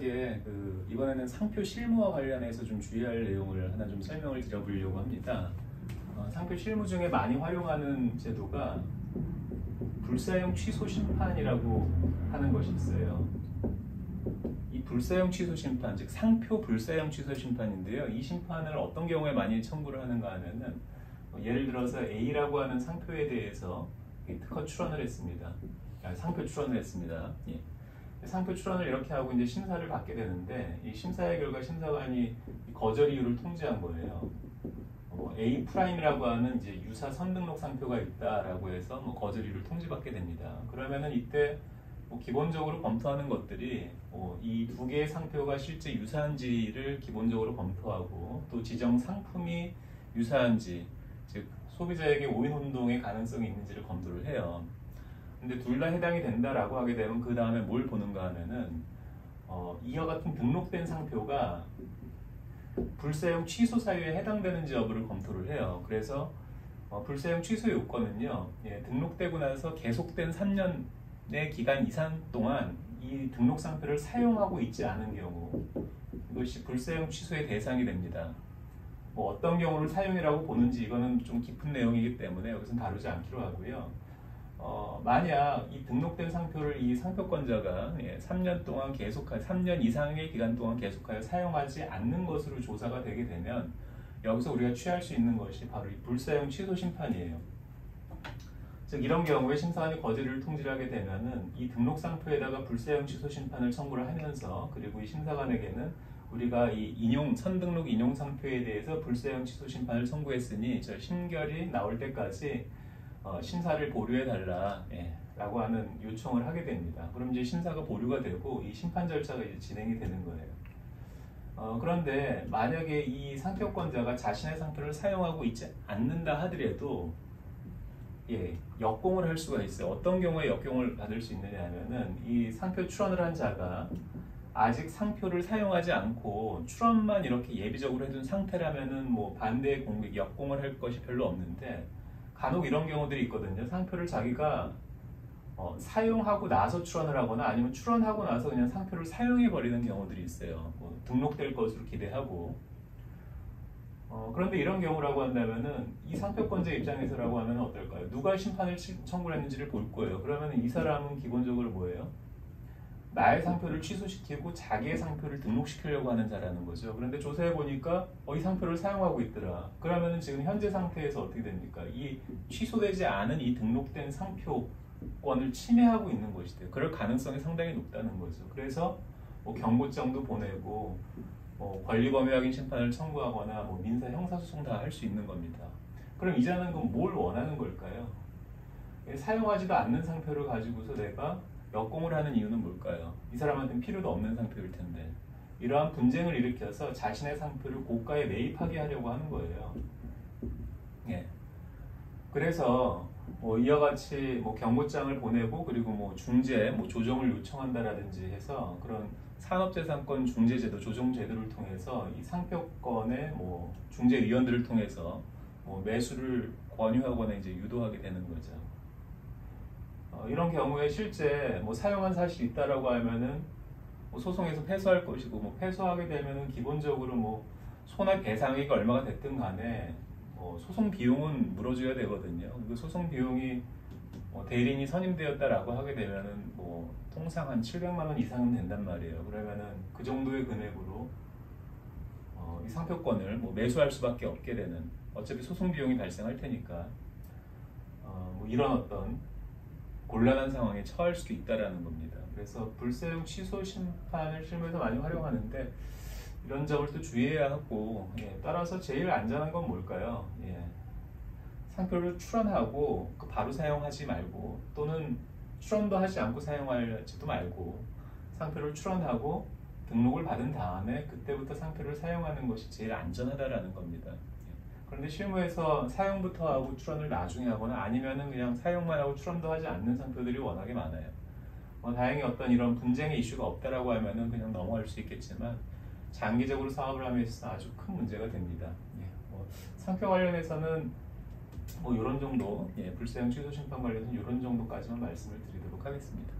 간단하게 이번에는 상표 실무와 관련해서 좀 주의할 내용을 하나 좀 설명을 드려보려고 합니다. 상표 실무 중에 많이 활용하는 제도가 불사용 취소 심판이라고 하는 것이 있어요. 이 불사용 취소 심판, 즉 상표 불사용 취소 심판인데요. 이 심판을 어떤 경우에 많이 청구를 하는가 하면은 예를 들어서 A라고 하는 상표에 대해서 특허 출원을 했습니다. 상표 출원을 했습니다. 예. 상표 출원을 이렇게 하고 이제 심사를 받게 되는데 이 심사의 결과 심사관이 거절 이유를 통지한 거예요. A 프라임이라고 하는 이제 유사 선등록 상표가 있다라고 해서 거절 이유를 통지받게 됩니다. 그러면은 이때 기본적으로 검토하는 것들이 이 두 개의 상표가 실제 유사한지를 기본적으로 검토하고 또 지정 상품이 유사한지, 즉 소비자에게 오인 혼동의 가능성이 있는지를 검토를 해요. 근데 둘 다 해당이 된다라고 하게 되면 그 다음에 뭘 보는가 하면은 이와 같은 등록된 상표가 불사용 취소 사유에 해당되는지 여부를 검토를 해요. 그래서 불사용 취소 요건은요, 등록되고 나서 계속된 3년의 기간 이상 동안 이 등록 상표를 사용하고 있지 않은 경우 이것이 불사용 취소의 대상이 됩니다. 어떤 경우를 사용이라고 보는지 이거는 좀 깊은 내용이기 때문에 여기서는 다루지 않기로 하고요. 만약 이 등록된 상표를 이 상표권자가 3년 동안 3년 이상의 기간 동안 계속하여 사용하지 않는 것으로 조사가 되게 되면 여기서 우리가 취할 수 있는 것이 바로 이 불사용 취소 심판이에요. 즉 이런 경우에 심사관이 거절을 통지하게 되면은 이 등록 상표에다가 불사용 취소 심판을 청구를 하면서 그리고 이 심사관에게는 우리가 이 선등록 인용 상표에 대해서 불사용 취소 심판을 청구했으니 저 심결이 나올 때까지 심사를 보류해달라 라고 하는 요청을 하게 됩니다. 그럼 이제 심사가 보류가 되고 이 심판 절차가 이제 진행이 되는 거예요. 그런데 만약에 이 상표권자가 자신의 상표를 사용하고 있지 않는다 하더라도 역공을 할 수가 있어요. 어떤 경우에 역공을 받을 수 있느냐 하면은 이 상표 출원을 한 자가 아직 상표를 사용하지 않고 출원만 이렇게 예비적으로 해둔 상태라면은 반대 공격, 역공을 할 것이 별로 없는데 간혹 이런 경우들이 있거든요. 상표를 자기가 사용하고 나서 출원을 하거나 아니면 출원하고 나서 그냥 상표를 사용해 버리는 경우들이 있어요. 등록될 것으로 기대하고. 그런데 이런 경우라고 한다면은 이 상표권자 입장에서라고 하면 어떨까요? 누가 심판을 청구를 했는지를 볼 거예요. 그러면 이 사람은 기본적으로 뭐예요? 나의 상표를 취소시키고 자기의 상표를 등록시키려고 하는 자라는 거죠. 그런데 조사해 보니까 이 상표를 사용하고 있더라. 그러면은 지금 현재 상태에서 어떻게 됩니까? 이 취소되지 않은 이 등록된 상표권을 침해하고 있는 것이 돼요. 그럴 가능성이 상당히 높다는 거죠. 그래서 경고장도 보내고 권리범위 확인 심판을 청구하거나 민사 형사소송 다 할 수 있는 겁니다. 그럼 이자는 그럼 뭘 원하는 걸까요? 사용하지도 않는 상표를 가지고서 내가 역공을 하는 이유는 뭘까요? 이 사람한테는 필요도 없는 상표일 텐데 이러한 분쟁을 일으켜서 자신의 상표를 고가에 매입하게 하려고 하는 거예요. 그래서 이와 같이 경고장을 보내고 그리고 중재, 조정을 요청한다라든지 해서 그런 산업재산권 중재제도, 조정제도를 통해서 이 상표권의 중재위원들을 통해서 매수를 권유하거나 이제 유도하게 되는 거죠. 이런 경우에 실제 사용한 사실이 있다라고 하면은 소송에서 패소할 것이고 패소하게 되면은 기본적으로 손해배상액이 얼마가 됐든 간에 소송 비용은 물어줘야 되거든요. 그 소송 비용이 대리인이 선임되었다라고 하게 되면은 통상 한 700만 원 이상은 된단 말이에요. 그러면은 그 정도의 금액으로 이 상표권을 매수할 수밖에 없게 되는, 어차피 소송 비용이 발생할 테니까 이런 어떤 곤란한 상황에 처할 수도 있다라는 겁니다. 그래서 불사용 취소 심판을 실무에서 많이 활용하는데 이런 점을 또 주의해야 하고 따라서 제일 안전한 건 뭘까요? 상표를 출원하고 바로 사용하지 말고 또는 출원도 하지 않고 사용하지도 말고 상표를 출원하고 등록을 받은 다음에 그때부터 상표를 사용하는 것이 제일 안전하다라는 겁니다. 그런데 실무에서 사용부터 하고 출원을 나중에 하거나 아니면은 그냥 사용만 하고 출원도 하지 않는 상표들이 워낙에 많아요. 다행히 어떤 이런 분쟁의 이슈가 없다라고 하면은 그냥 넘어갈 수 있겠지만 장기적으로 사업을 하면 있어서 아주 큰 문제가 됩니다. 상표 관련해서는 이런 정도, 불사용 취소 심판 관련해서는 이런 정도까지만 말씀을 드리도록 하겠습니다.